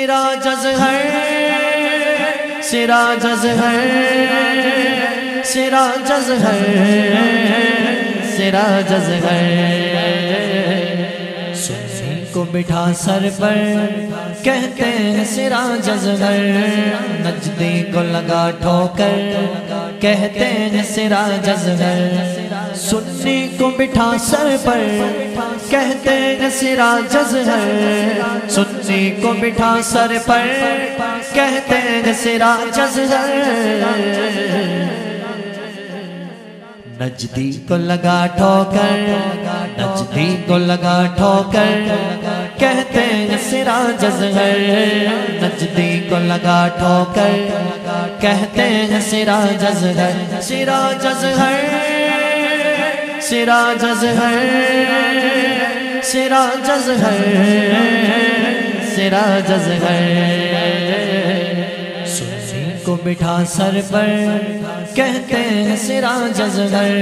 سراج ازہر سراج ازہر سراج ازہر سراج ازہر سنی کو بٹھا سر پر کہتے ہیں سراج ازہر نجدی کو لگا ٹھوکر کہتے ہیں سراج ازہر سنی کو بٹھا سر پر کہتے ہیں سراج ازہر سنی کو بٹھا سر پر کہتے ہیں سراج ازہر نجدی کو لگا ٹھوکر نجدی کو لگا ٹھوکر کہتے ہیں سراج ازہر نجدی کو لگا ٹھوکر کہتے ہیں سراج ازہر سراج ازہر سراج ازہر سراج ازہر سراج ازہر سنی کو بٹھا سر پر کہتے ہیں سراج ازہر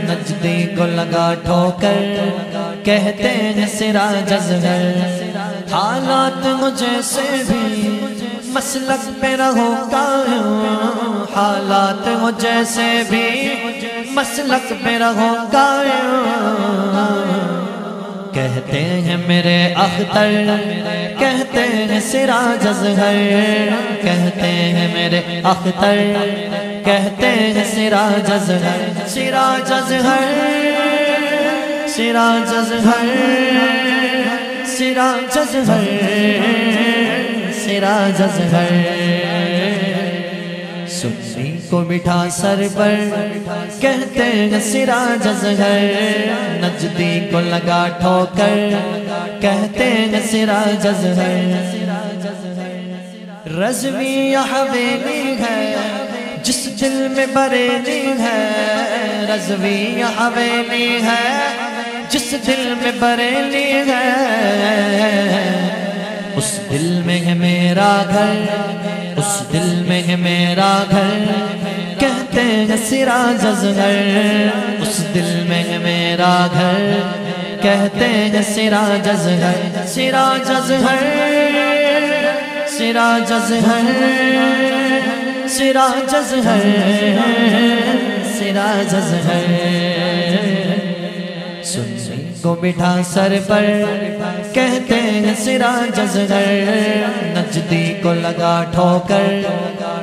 نجدی کو لگا ٹھوکر کہتے ہیں سراج ازہر حالات مجھے سے بھی مسلک پہ رہو قائم حالات مجھے سے بھی مسلک پہ رہو قائم کہتے ہیں میرے اختر کہتے ہیں سراج ازہر کہتے ہیں میرے اختر کہتے ہیں سراج ازہر سراج ازہر سراج ازہر سراج ازہر سراج ازہر سنی کو بٹھا سر پر کہتے ہیں سراج ازہر نجدی کو لگا ٹھوکر کہتے ہیں سراج ازہر رضوی یا حویلی ہے جس دل میں بریلی ہے رضوی یا حویلی ہے جس دل میں بریلی ہے اس دل میں ہے میرا گھر اس دل میں ہے میرا گھر کہتے ہیں سراج ازہر اس دل میں ہے میرا گھر کہتے ہیں سراج ازہر سراج ازہر سراج ازہر سراج ازہر سراج ازہر سنی کو بٹھا سر پر کہتے ہیں سراج ازہر نجدی کو لگا ٹھوکر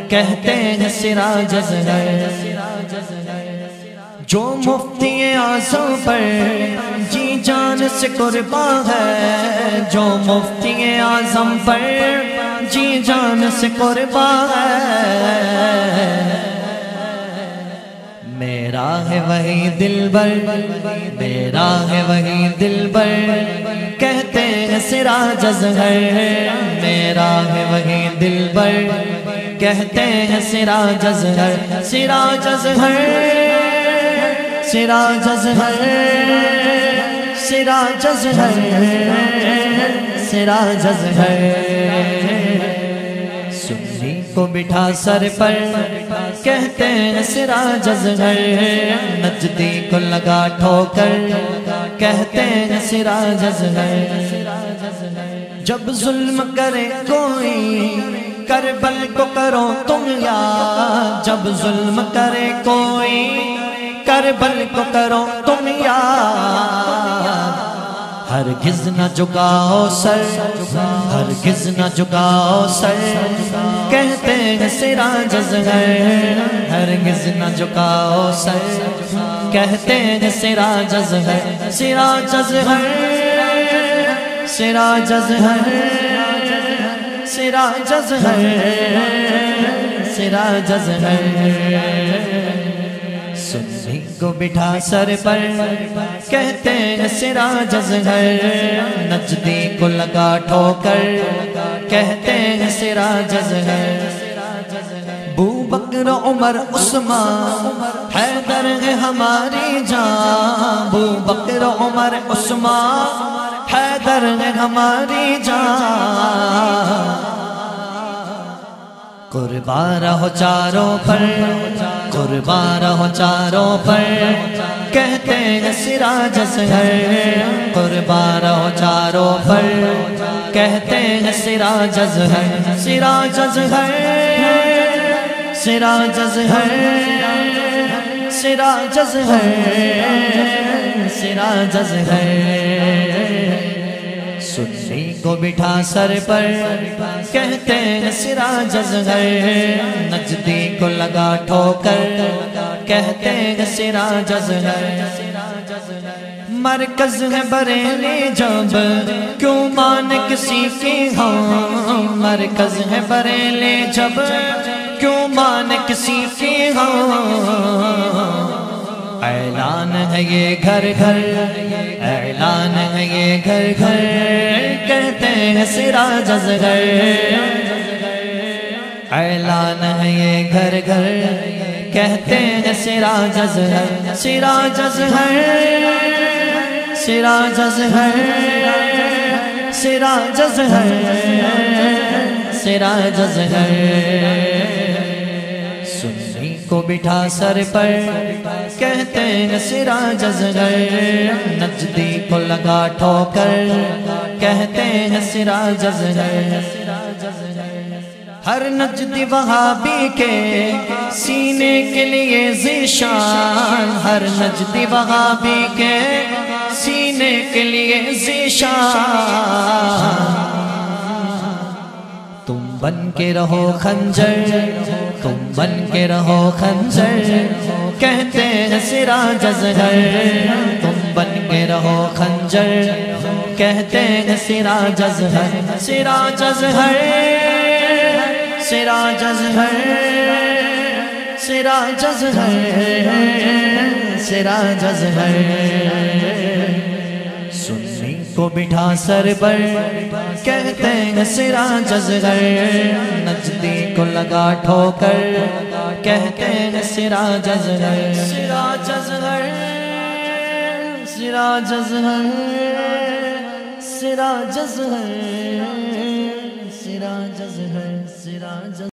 کہتے ہیں سراج ازہر جو مفتی اعظم پر جی جان سے قربان ہے جو مفتی اعظم پر جی جان سے قربان ہے میرا ہے وہی دلبر میرا ہے وہی دلبر کہتے ہیں سراج ازہر میرا ہے وہی دلبر کہتے ہیں سراج ازہر سراج ازہر سراج ازہر سراج ازہر سراج ازہر سنی کو بٹھا سر پر کہتے ہیں سراج ازہر نجدی کو لگا ٹھوکر کہتے ہیں سراج ازہر جب ظلم کرے کوئی کربل کو کرو تم یاد جب ظلم کرے کوئی کربل کو کرو تم یاد ہرگز نہ جھکاؤ سر ہرگز نہ جھکاؤ سر کہتے ہیں سراج ازہر ہرگز نہ جھکاؤ سر کہتے ہیں سراج ازہر سراج ازہر سراج ازہر سراج ازہر سراج ازہر سنی کو بٹھا سر پر کہتے ہیں سراج ازہر نجدی کو لگا ٹھوکر کہتے ہیں سراج ازہر ابو بکر عمر عثمان حیدر ہے ہماری جان ابو بکر عمر عثمان حیدر ہے ہماری جان قربان رہو چاروں پر قربان رہو چاروں پر کہتے ہیں سراج ازہر قربان رہو چاروں پر کہتے ہیں سراج اظہر سراج اظہر سراج اظہر سراج اظہر سراج اظہر سنی کو بٹھا سر پر کہتے ہیں سراج اظہر نجدی کو لگا ٹھوکر کہتے ہیں سراج اظہر مرکز ہے بریلی جب کیوں مان کسی کی ہاں مرکز ہے بریلی جب کیوں مان کسی کی ہاں اعلان ہے یہ گھر گھر اعلان ہے یہ گھر گھر کہتے ہیں سراج اظہر اعلان ہے یہ گھر گھر کہتے ہیں سراج اظہر سراج اظہر سراج اظہر سراج اظہر سراج اظہر سنی کو بٹھا سر پر کہتے ہیں سراج اظہر نجدی کو لگا ٹھوکر کہتے ہیں سراج اظہر ہر نجدی وہابی کے سینے کے لیے ذیشان ہر نجدی وہابی کے سینے کے لیے ذیشان تم بن کے رہو خنجر تم بن کے رہو خنجر کہتے ہیں سراج اظہر تم بن کے رہو خنجر کہتے ہیں سراج اظہر سراج اظہر سراج اظہر سراج اظہر سراج اظہر سنی کو بٹھا سر پر کہتے ہیں سراج اظہر نجدی کو لگا ٹھوکر کہتے ہیں سراج اظہر سراج اظہر سراج اظہر سراج اظہر سراج اظہر سراج